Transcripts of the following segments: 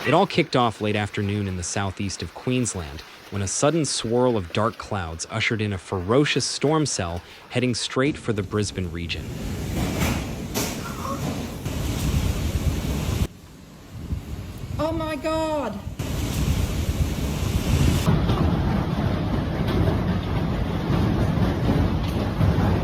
It all kicked off late afternoon in the southeast of Queensland when a sudden swirl of dark clouds ushered in a ferocious storm cell heading straight for the Brisbane region. Oh my God!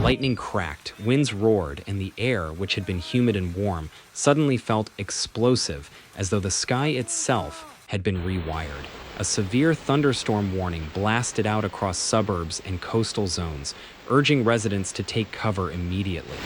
Lightning cracked, winds roared, and the air, which had been humid and warm, suddenly felt explosive, as though the sky itself had been rewired. A severe thunderstorm warning blasted out across suburbs and coastal zones, urging residents to take cover immediately.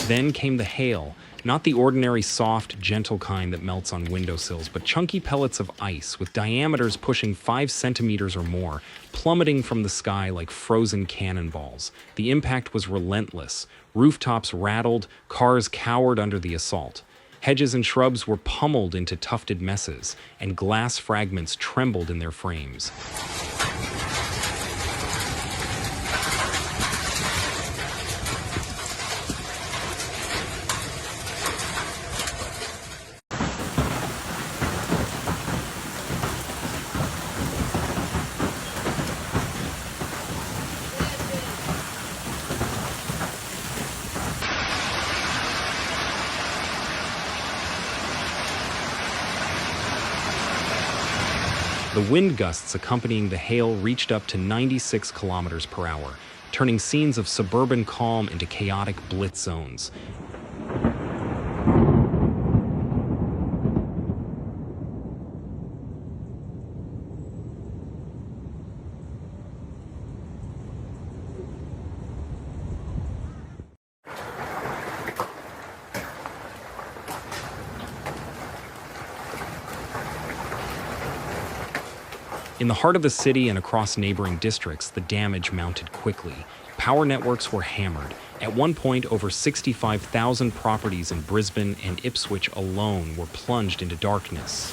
Then came the hail, not the ordinary soft, gentle kind that melts on windowsills, but chunky pellets of ice with diameters pushing 5 centimeters or more, plummeting from the sky like frozen cannonballs. The impact was relentless. Rooftops rattled, cars cowered under the assault. Hedges and shrubs were pummeled into tufted messes, and glass fragments trembled in their frames. The wind gusts accompanying the hail reached up to 96 kilometers per hour, turning scenes of suburban calm into chaotic blitz zones. In the heart of the city and across neighboring districts, the damage mounted quickly. Power networks were hammered. At one point, over 65,000 properties in Brisbane and Ipswich alone were plunged into darkness.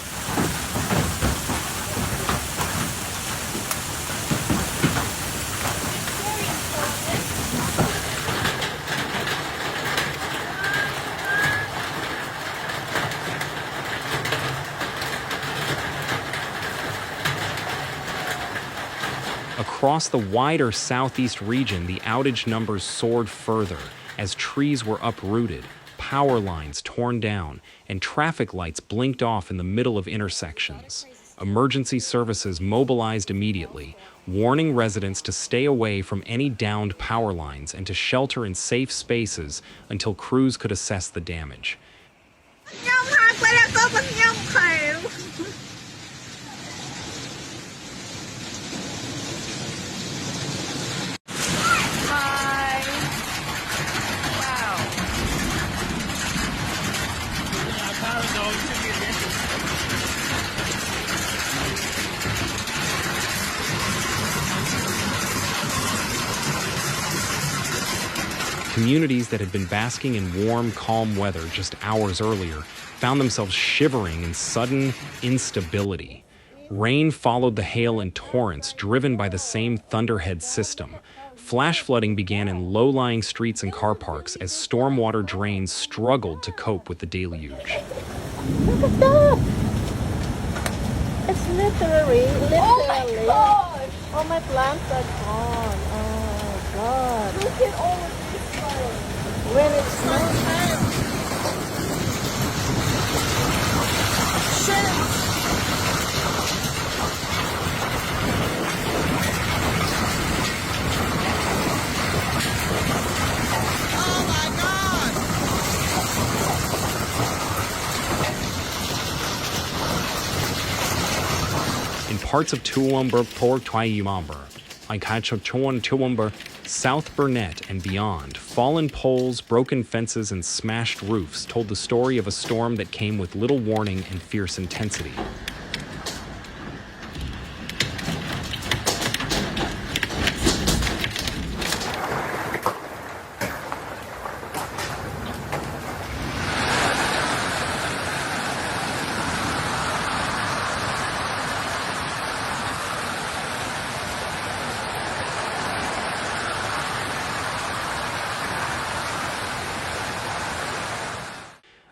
Across the wider southeast region, the outage numbers soared further as trees were uprooted, power lines torn down, and traffic lights blinked off in the middle of intersections. Emergency services mobilized immediately, warning residents to stay away from any downed power lines and to shelter in safe spaces until crews could assess the damage. Communities that had been basking in warm, calm weather just hours earlier found themselves shivering in sudden instability. Rain followed the hail in torrents driven by the same thunderhead system. Flash flooding began in low-lying streets and car parks as stormwater drains struggled to cope with the deluge. Look at that! It's literally. Oh my God! All my plants are gone. Oh God! Look at all of this flowers. When it's snow. Shit! In parts of Toowoomba, Port Toowoomba, Toowoomba, South Burnett and beyond, fallen poles, broken fences, and smashed roofs told the story of a storm that came with little warning and fierce intensity.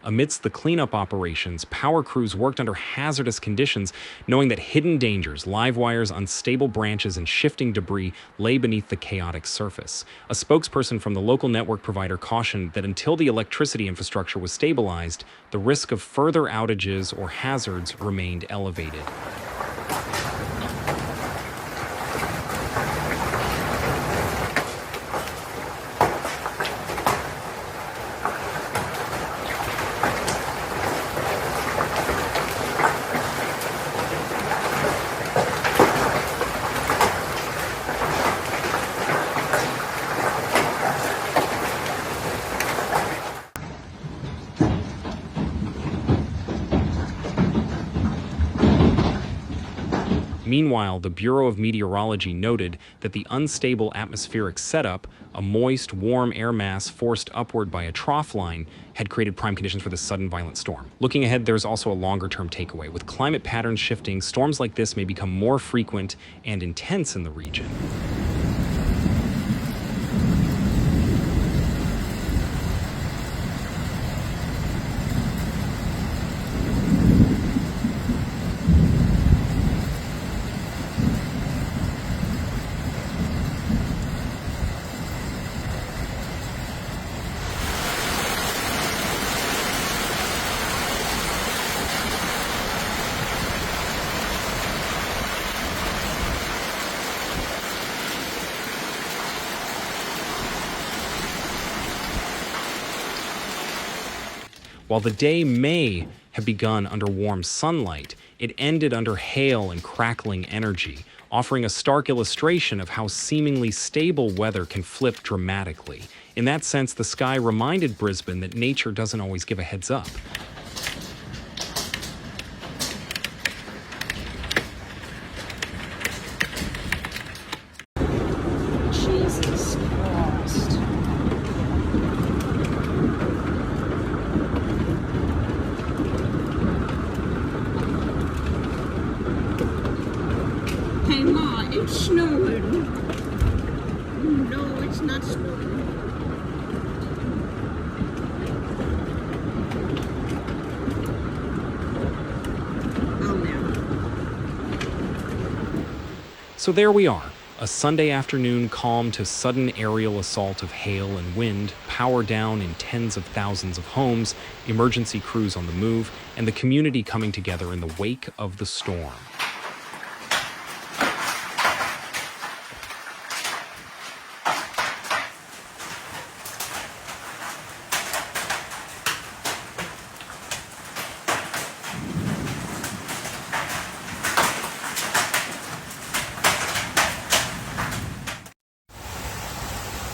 Amidst the cleanup operations, power crews worked under hazardous conditions, knowing that hidden dangers, live wires, unstable branches, and shifting debris lay beneath the chaotic surface. A spokesperson from the local network provider cautioned that until the electricity infrastructure was stabilized, the risk of further outages or hazards remained elevated. Meanwhile, the Bureau of Meteorology noted that the unstable atmospheric setup, a moist, warm air mass forced upward by a trough line, had created prime conditions for the sudden violent storm. Looking ahead, there's also a longer-term takeaway. With climate patterns shifting, storms like this may become more frequent and intense in the region. While the day may have begun under warm sunlight, it ended under hail and crackling energy, offering a stark illustration of how seemingly stable weather can flip dramatically. In that sense, the sky reminded Brisbane that nature doesn't always give a heads up. Jesus Christ. Hey Ma, it's snowing. No, it's not snowing. Oh, now. So there we are, a Sunday afternoon calm to sudden aerial assault of hail and wind, power down in tens of thousands of homes, emergency crews on the move, and the community coming together in the wake of the storm.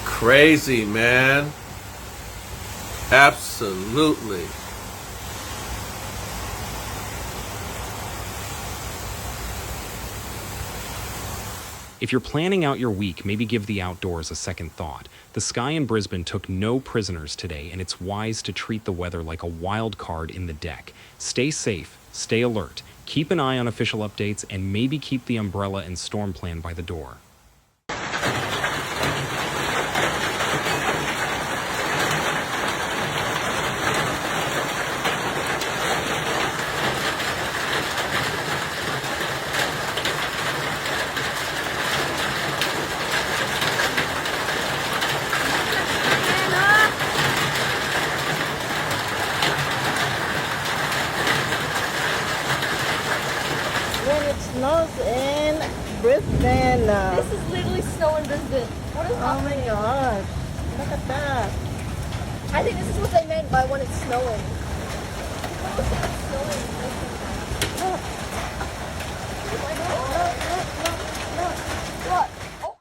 Crazy, man. Absolutely. If you're planning out your week, maybe give the outdoors a second thought. The sky in Brisbane took no prisoners today, and it's wise to treat the weather like a wild card in the deck. Stay safe, stay alert, keep an eye on official updates, and maybe keep the umbrella and storm plan by the door. When it snows in Brisbane. This is literally snow in Brisbane. What is Oh my happening? god. Look at that. I think this is what they meant by when it's snowing. People say it's snowing.